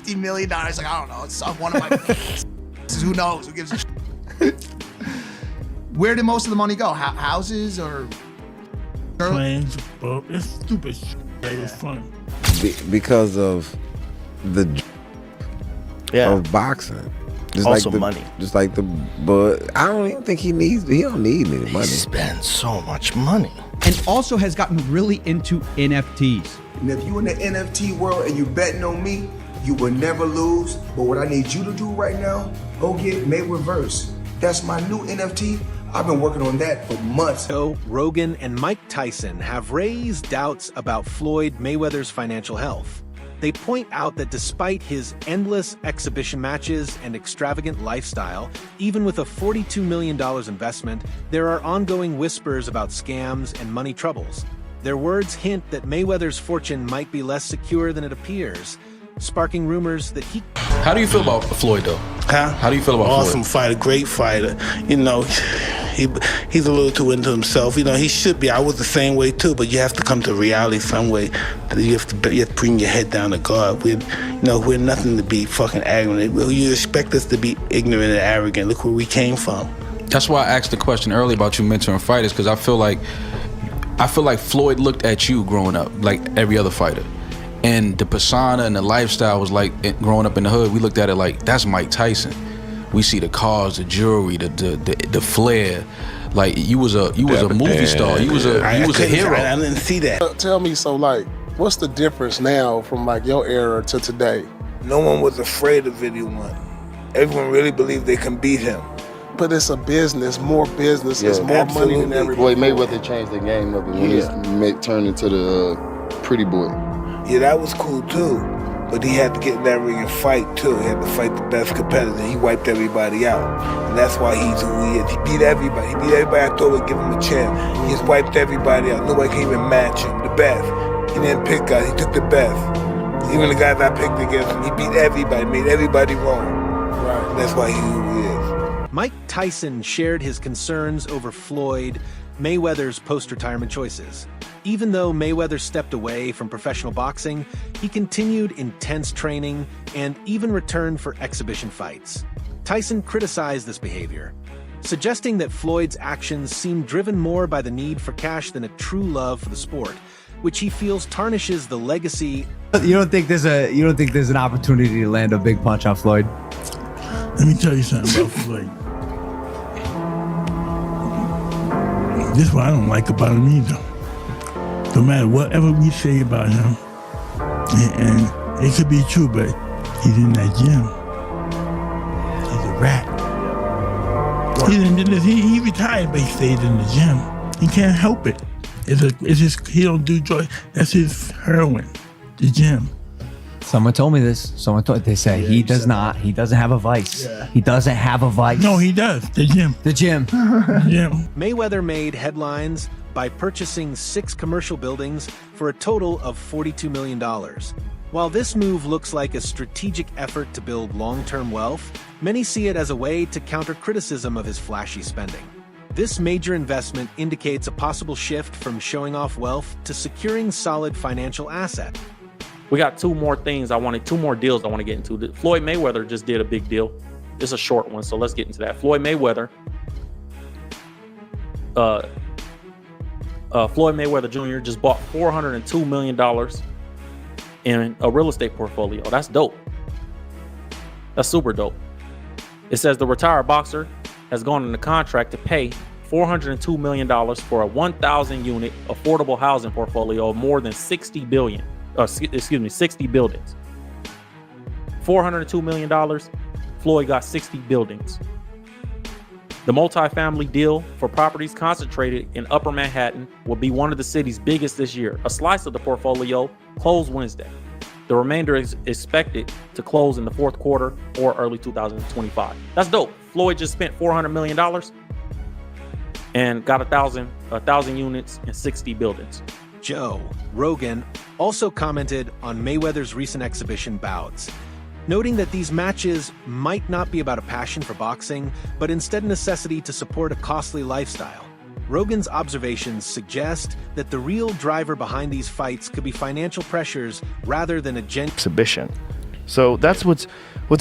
$50 million. Like, I don't know. It's one of my who knows? Who gives a shit? Where did most of the money go? Houses or planes? It's stupid shit. It was fun. Because of the of boxing. Just also like money. Just like but I don't even think he don't need any money. He spends so much money. And also has gotten really into NFTs. And if you in the NFT world and you betting on me, you will never lose. But what I need you to do right now, go get Mayweather. That's my new NFT. I've been working on that for months. So Rogan and Mike Tyson have raised doubts about Floyd Mayweather's financial health. They point out that despite his endless exhibition matches and extravagant lifestyle, even with a $42 million investment, there are ongoing whispers about scams and money troubles. Their words hint that Mayweather's fortune might be less secure than it appears, sparking rumors that he... How do you feel about Floyd, though? Huh? How do you feel about Awesome Floyd? fighter, great fighter. You know, he's a little too into himself. You know, he should be. I was the same way too, but you have to come to reality some way. You have to bring your head down to God. We're nothing to be fucking arrogant. You expect us to be ignorant and arrogant. Look where we came from. That's why I asked the question earlier about you mentoring fighters, because I feel like Floyd looked at you growing up like every other fighter. And the persona and the lifestyle was like, growing up in the hood, we looked at it like, that's Mike Tyson. We see the cars, the jewelry, the flair. Like, you was a movie star. You was a hero. I didn't see that. Tell me, so like, what's the difference now from like your era to today? No one was afraid of anyone. Everyone really believed they can beat him. But it's a business, more business, it's more money than everybody. Floyd Mayweather changed the game up when he turned into the pretty boy. Yeah, that was cool too. But he had to get in that ring and fight too. He had to fight the best competitor. He wiped everybody out. And that's why he's who he is. He beat everybody. He beat everybody I thought would give him a chance. He just wiped everybody out. Nobody can even match him. The best. He didn't pick guys. He took the best. Even the guys I picked against him, he beat everybody, made everybody wrong. Right. That's why he's who he is. Mike Tyson shared his concerns over Floyd Mayweather's post-retirement choices. Even though Mayweather stepped away from professional boxing, he continued intense training and even returned for exhibition fights. Tyson criticized this behavior, suggesting that Floyd's actions seemed driven more by the need for cash than a true love for the sport, which he feels tarnishes the legacy. You don't think there's an opportunity to land a big punch on Floyd? Let me tell you something about Floyd. This is what I don't like about him either. No matter whatever we say about him, and it could be true, but he's in that gym. He's a rat. He retired, but he stayed in the gym. He can't help it. It's just he don't do drugs. That's his heroin, the gym. Someone told me this. They say he does not. He doesn't have a vice. Yeah. He doesn't have a vice. No, he does. The gym. The gym. The gym. Mayweather made headlines by purchasing 6 commercial buildings for a total of $42 million. While this move looks like a strategic effort to build long-term wealth, many see it as a way to counter criticism of his flashy spending. This major investment indicates a possible shift from showing off wealth to securing solid financial asset. We got two more deals I want to get into. Floyd Mayweather just did a big deal. It's a short one, so let's get into that. Floyd Mayweather Jr. just bought $402 million in a real estate portfolio. That's dope. That's super dope. It says the retired boxer has gone into contract to pay $402 million for a 1,000 unit affordable housing portfolio of more than 60 buildings. $402 million, Floyd got 60 buildings. The multifamily deal for properties concentrated in Upper Manhattan will be one of the city's biggest this year. A slice of the portfolio closed Wednesday. The remainder is expected to close in the fourth quarter or early 2025. That's dope. Floyd just spent $400 million and got 1,000 units and 60 buildings. Joe Rogan also commented on Mayweather's recent exhibition bouts, noting that these matches might not be about a passion for boxing, but instead a necessity to support a costly lifestyle. Rogan's observations suggest that the real driver behind these fights could be financial pressures rather than a exhibition. So that's what's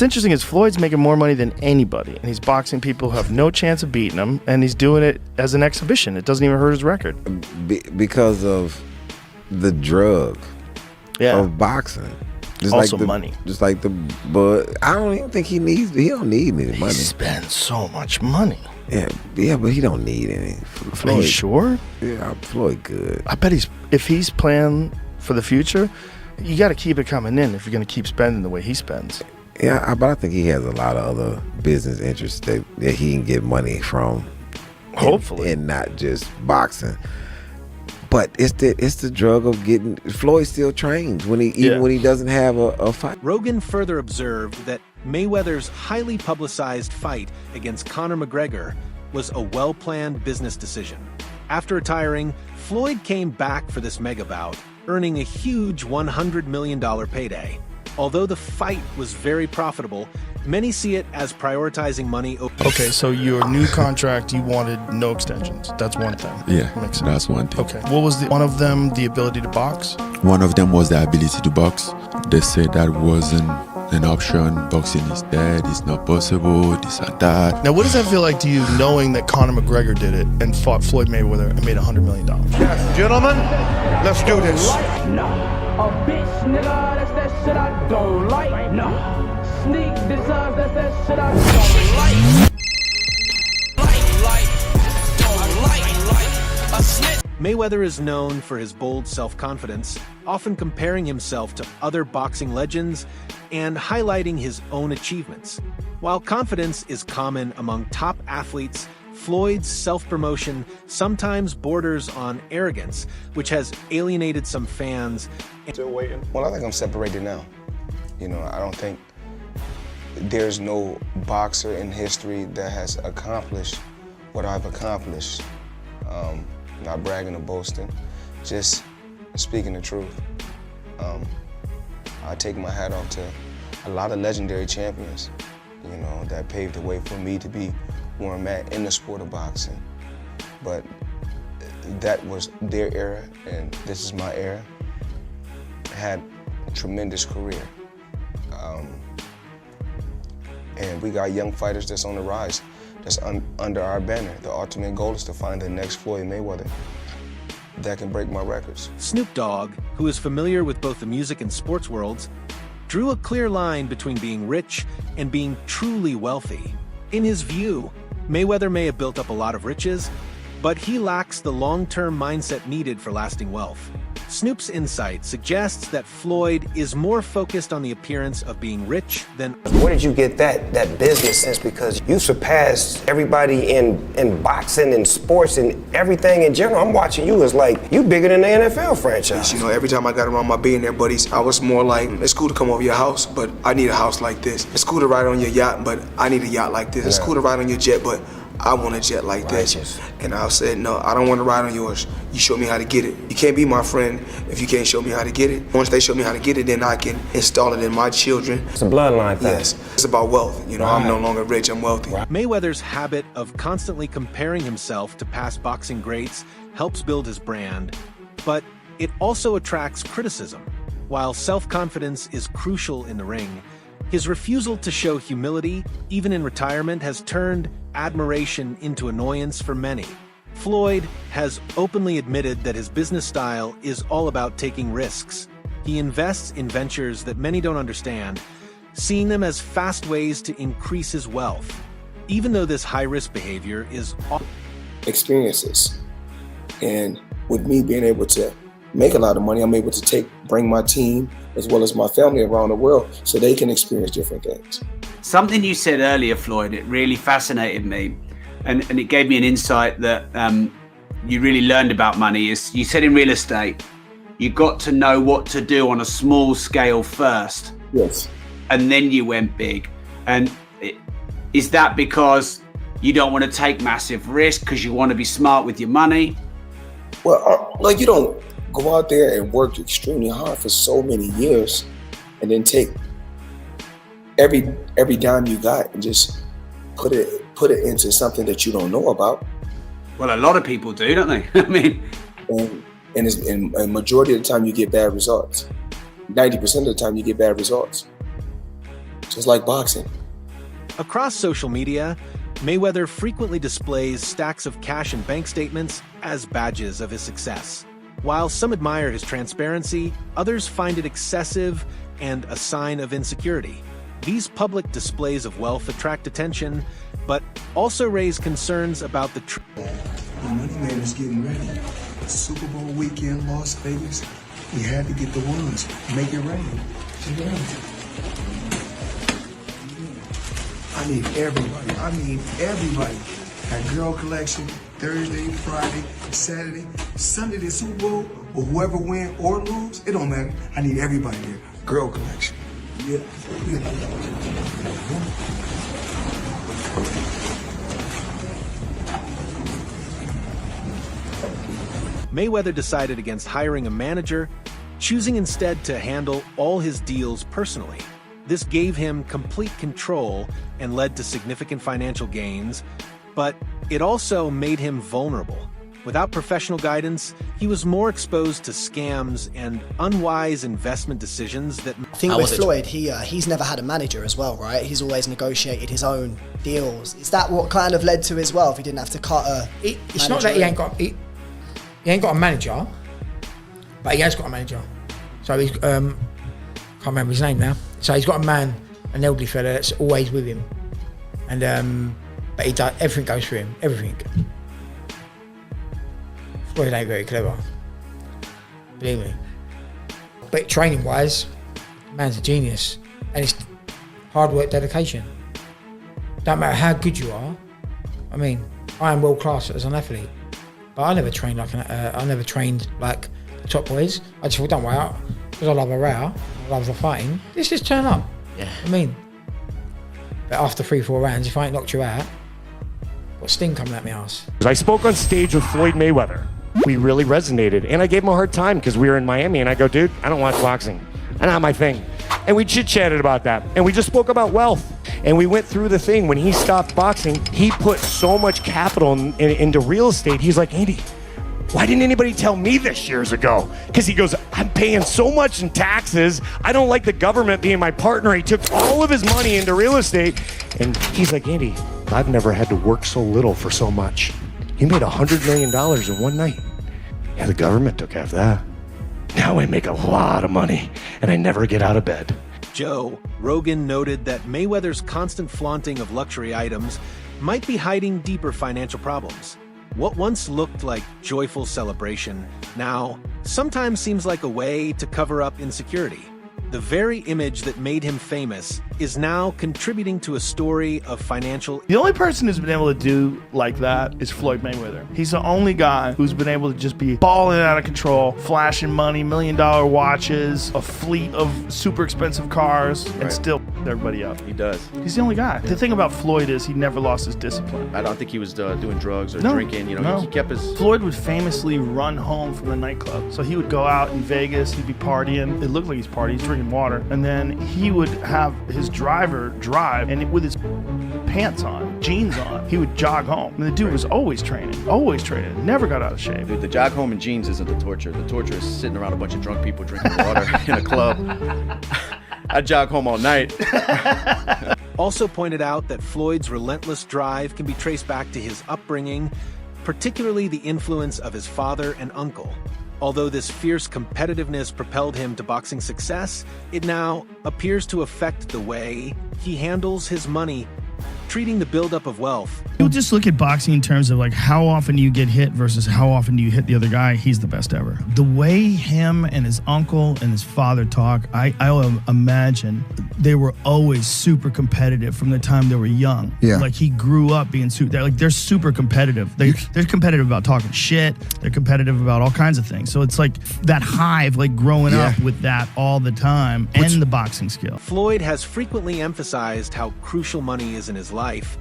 interesting is Floyd's making more money than anybody, and he's boxing people who have no chance of beating him, and he's doing it as an exhibition. It doesn't even hurt his record. Because of the drug of boxing. Just also like the money. Just like but I don't even think he don't need any money. He spends so much money. Yeah, but he don't need any. Are you sure? Yeah, Floyd good. I bet if he's planning for the future, you got to keep it coming in if you're going to keep spending the way he spends. Yeah, but I think he has a lot of other business interests that he can get money from. Hopefully. And not just boxing. But it's the drug of getting. Floyd still trains when he doesn't have a fight. Rogan further observed that Mayweather's highly publicized fight against Conor McGregor was a well-planned business decision. After retiring, Floyd came back for this mega bout, earning a huge $100 million payday. Although the fight was very profitable, many see it as prioritizing money. Okay, so your new contract, you wanted no extensions. That's one thing. Yeah, makes sense. That's one thing. Okay, what was one of them? The ability to box? One of them was the ability to box. They said that wasn't an option. Boxing is dead. It's not possible. This and that. Now, what does that feel like to you, knowing that Conor McGregor did it and fought Floyd Mayweather and made $100 million? Yes, gentlemen, let's do this. A bitch, nigga, that's that shit I don't like. No. Sneak designs, that's that shit I don't like. Mayweather is known for his bold self-confidence, often comparing himself to other boxing legends and highlighting his own achievements. While confidence is common among top athletes, Floyd's self-promotion sometimes borders on arrogance, which has alienated some fans. Still waiting? Well, I think I'm separated now. You know, I don't think there's no boxer in history that has accomplished what I've accomplished. Not bragging or boasting, just speaking the truth. I take my hat off to a lot of legendary champions, you know, that paved the way for me to be where I'm at in the sport of boxing. But that was their era, and this is my era. I had a tremendous career. And we got young fighters that's on the rise, that's under our banner. The ultimate goal is to find the next Floyd Mayweather that can break my records. Snoop Dogg, who is familiar with both the music and sports worlds, drew a clear line between being rich and being truly wealthy. In his view, Mayweather may have built up a lot of riches, but he lacks the long-term mindset needed for lasting wealth. Snoop's insight suggests that Floyd is more focused on the appearance of being rich than... Where did you get that business sense? Because you surpassed everybody in boxing and sports and everything in general. I'm watching you as like, you bigger than the NFL franchise. You know, every time I got around my billionaire buddies, I was more like, it's cool to come over your house, but I need a house like this. It's cool to ride on your yacht, but I need a yacht like this. It's cool to ride on your jet, but I want a jet like this. And I said, no, I don't want to ride on yours. You show me how to get it. You can't be my friend if you can't show me how to get it. Once they show me how to get it, then I can install it in my children. It's a bloodline thing. Yes, it's about wealth. You know, I'm no longer rich, I'm wealthy. Mayweather's habit of constantly comparing himself to past boxing greats helps build his brand, but it also attracts criticism. While self-confidence is crucial in the ring, his refusal to show humility, even in retirement, has turned admiration into annoyance for many. Floyd has openly admitted that his business style is all about taking risks. He invests in ventures that many don't understand, seeing them as fast ways to increase his wealth. Even though this high-risk behavior is experiences. And with me being able to make a lot of money, I'm able to bring my team as well as my family around the world so they can experience different things. Something you said earlier, Floyd, it really fascinated me. And it gave me an insight that you really learned about money. Is you said in real estate, you got to know what to do on a small scale first. Yes. And then you went big. And is that because you don't want to take massive risk because you want to be smart with your money? Well, like you don't go out there and work extremely hard for so many years and then take every dime you got and just put it into something that you don't know about. Well, a lot of people do, don't they? I mean, and a majority of the time you get bad results. 90% of the time you get bad results. just like boxing. Across social media, Mayweather frequently displays stacks of cash and bank statements as badges of his success. While some admire his transparency, others find it excessive and a sign of insecurity. These public displays of wealth attract attention, but also raise concerns about the truth. The Money Man is getting ready. Super Bowl weekend, Las Vegas. We had to get the ones. Make it rain. I need everybody. That girl collection, Thursday, Friday, Saturday, Sunday, the Super Bowl, or whoever win or lose, it don't matter. I need everybody there. Girl collection. Yeah. Mayweather decided against hiring a manager, choosing instead to handle all his deals personally. This gave him complete control and led to significant financial gains, but it also made him vulnerable. Without professional guidance, he was more exposed to scams and unwise investment decisions that... I think with Floyd, he's never had a manager as well, right? He's always negotiated his own deals. Is that what kind of led to his wealth? He didn't have to cut a It's not that he ain't got a manager, but he has got a manager. So he's can't remember his name now. So he's got a man, an elderly fella that's always with him, and but he does everything goes through him, everything. Floyd ain't very clever, believe me. But training wise, the man's a genius, and it's hard work, dedication. Don't matter how good you are. I mean, I am world class as an athlete, but I never trained like the top boys. I just thought, don't worry out, because I love a row, I love the fighting. Let's just turn up. Yeah. I mean, but after 3-4 rounds, if I ain't knocked you out, got sting coming at my ass. I spoke on stage with Floyd Mayweather. We really resonated, and I gave him a hard time because we were in Miami, and I go, dude, I don't watch boxing. That's not my thing. And we chit-chatted about that, and we just spoke about wealth, and we went through the thing. When he stopped boxing, he put so much capital into real estate. He's like, Andy, why didn't anybody tell me this years ago? Because he goes, I'm paying so much in taxes. I don't like the government being my partner. He took all of his money into real estate, and he's like, Andy, I've never had to work so little for so much. He made $100 million in one night. Yeah, the government took half that. Now I make a lot of money, and I never get out of bed. Joe Rogan noted that Mayweather's constant flaunting of luxury items might be hiding deeper financial problems. What once looked like joyful celebration now sometimes seems like a way to cover up insecurity. The very image that made him famous is now contributing to a story of financial... The only person who's been able to do like that is Floyd Mayweather. He's the only guy who's been able to just be balling out of control, flashing money, $1 million watches, a fleet of super expensive cars, and still everybody up. He does. He's the only guy. The thing about Floyd is he never lost his discipline. I don't think he was doing drugs or drinking. You know, he kept his... Floyd would famously run home from the nightclub. So he would go out in Vegas, he'd be partying. It looked like he's partying, he's drinking water. And then he would have his driver drive, and with his pants on, jeans on, he would jog home. And the dude was always training, never got out of shape. Dude, the jog home in jeans isn't the torture. The torture is sitting around a bunch of drunk people drinking water in a club. I jog home all night. Also pointed out that Floyd's relentless drive can be traced back to his upbringing, particularly the influence of his father and uncle. Although this fierce competitiveness propelled him to boxing success, it now appears to affect the way he handles his money, treating the buildup of wealth. You just look at boxing in terms of like how often you get hit versus how often do you hit the other guy. He's the best ever. The way him and his uncle and his father talk, I imagine they were always super competitive from the time they were young. Yeah. Like he grew up being they're super competitive. They're competitive about talking shit. They're competitive about all kinds of things. So it's like that hive, like growing up with that all the time, and the boxing skill. Floyd has frequently emphasized how crucial money is in his life,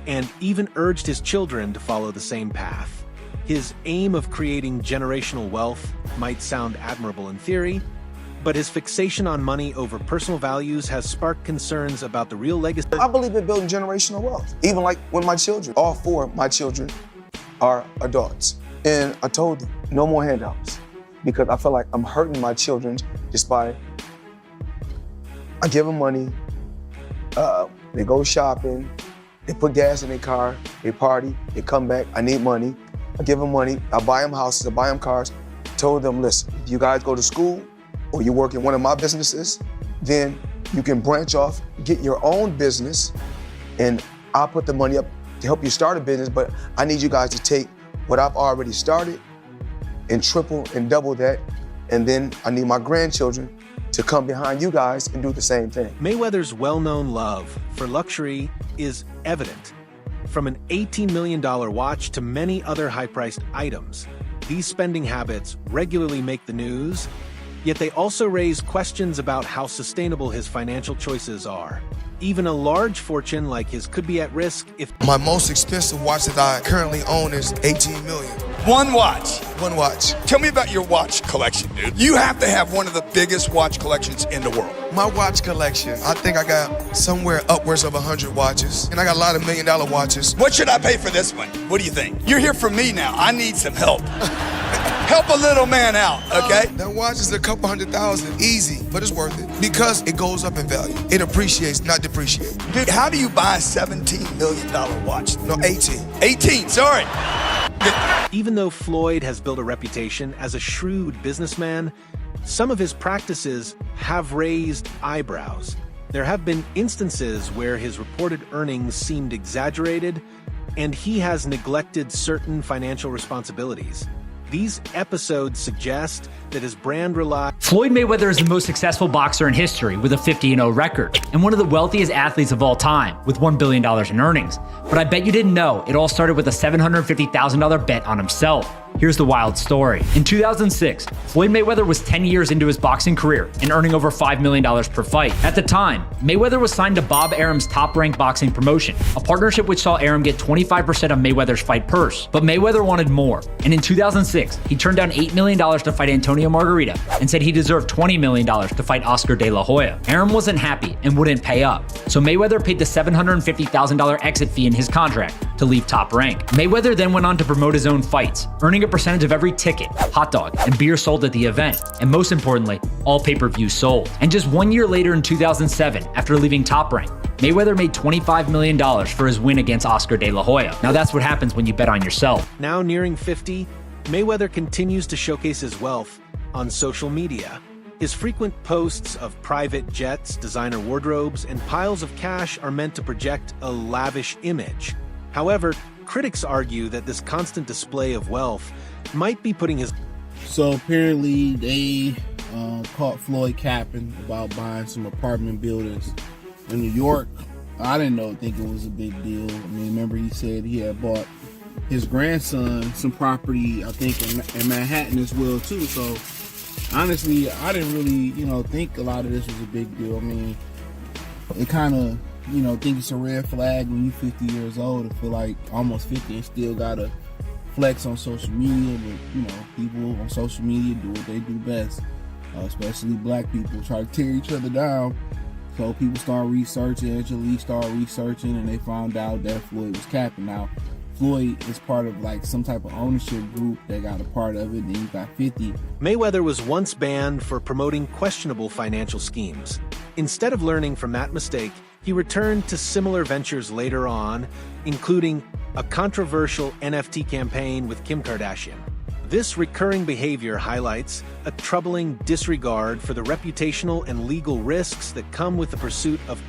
and even urged his children to follow the same path. His aim of creating generational wealth might sound admirable in theory, but his fixation on money over personal values has sparked concerns about the real legacy. I believe in building generational wealth. Even like when my children, all 4 of my children are adults. And I told them, no more handouts. Because I feel like I'm hurting my children just by, I give them money, They go shopping, they put gas in their car, they party, they come back, I need money. I give them money, I buy them houses, I buy them cars. Told them, listen, if you guys go to school or you work in one of my businesses, then you can branch off, get your own business, and I'll put the money up to help you start a business, but I need you guys to take what I've already started and triple and double that, and then I need my grandchildren to come behind you guys and do the same thing. Mayweather's well-known love for luxury is evident. From an $18 million watch to many other high-priced items, these spending habits regularly make the news, yet they also raise questions about how sustainable his financial choices are. Even a large fortune like his could be at risk if... My most expensive watch that I currently own is $18 million. One watch. One watch. Tell me about your watch collection, dude. You have to have one of the biggest watch collections in the world. My watch collection, I think I got somewhere upwards of 100 watches, and I got a lot of $1 million watches. What should I pay for this one? What do you think? You're here for me now. I need some help. Help a little man out, okay? That watch is a couple $100,000, easy, but it's worth it because it goes up in value. It appreciates, not depreciates. Dude, how do you buy a $17 million watch? No, 18. 18, sorry. Even though Floyd has built a reputation as a shrewd businessman, some of his practices have raised eyebrows. There have been instances where his reported earnings seemed exaggerated, and he has neglected certain financial responsibilities. These episodes suggest that his brand relies... Floyd Mayweather is the most successful boxer in history with a 50-0 record, and one of the wealthiest athletes of all time with $1 billion in earnings. But I bet you didn't know it all started with a $750,000 bet on himself. Here's the wild story. In 2006, Floyd Mayweather was 10 years into his boxing career and earning over $5 million per fight. At the time, Mayweather was signed to Bob Arum's Top Rank boxing promotion, a partnership which saw Arum get 25% of Mayweather's fight purse. But Mayweather wanted more, and in 2006, he turned down $8 million to fight Antonio Margarita and said he deserved $20 million to fight Oscar De La Hoya. Arum wasn't happy and wouldn't pay up, so Mayweather paid the $750,000 exit fee in his contract to leave Top Rank. Mayweather then went on to promote his own fights, earning a percentage of every ticket, hot dog, and beer sold at the event, and most importantly, all pay-per-views sold. And just 1 year later in 2007, after leaving Top Rank, Mayweather made $25 million for his win against Oscar De La Hoya. Now that's what happens when you bet on yourself. Now nearing 50, Mayweather continues to showcase his wealth on social media. His frequent posts of private jets, designer wardrobes, and piles of cash are meant to project a lavish image. However, critics argue that this constant display of wealth might be putting his... So apparently they caught Floyd capping about buying some apartment buildings in New York. I didn't think it was a big deal. I mean, remember he said he had bought his grandson some property, I think in Manhattan as well too. So honestly, I didn't really, think a lot of this was a big deal. I mean, it kind of, think it's a red flag when you're 50 years old to feel like almost 50 and still gotta flex on social media. But people on social media do what they do best, especially black people try to tear each other down. So people start researching, Angela started researching, and they found out that Floyd was capping. Now, Floyd is part of some type of ownership group that got a part of it, and then you got 50. Mayweather was once banned for promoting questionable financial schemes. Instead of learning from that mistake, he returned to similar ventures later on, including a controversial NFT campaign with Kim Kardashian. This recurring behavior highlights a troubling disregard for the reputational and legal risks that come with the pursuit of...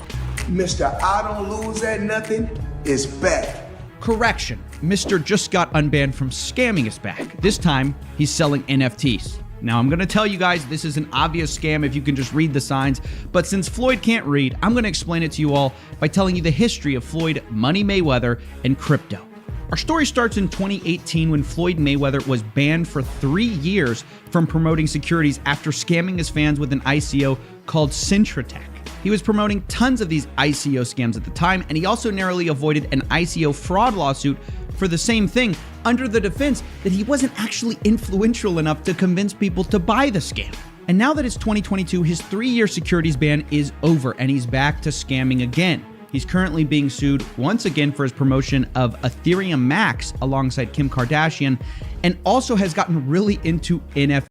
Mr. I don't lose at nothing is back. Correction, Mr. just got unbanned from scamming is back. This time, he's selling NFTs. Now, I'm going to tell you guys this is an obvious scam if you can just read the signs, but since Floyd can't read, I'm going to explain it to you all by telling you the history of Floyd Money Mayweather and crypto. Our story starts in 2018 when Floyd Mayweather was banned for 3 years from promoting securities after scamming his fans with an ICO called Cintratec. He was promoting tons of these ICO scams at the time, and he also narrowly avoided an ICO fraud lawsuit for the same thing under the defense that he wasn't actually influential enough to convince people to buy the scam. And now that it's 2022, his 3-year securities ban is over and he's back to scamming again. He's currently being sued once again for his promotion of Ethereum Max alongside Kim Kardashian, and also has gotten really into NFT.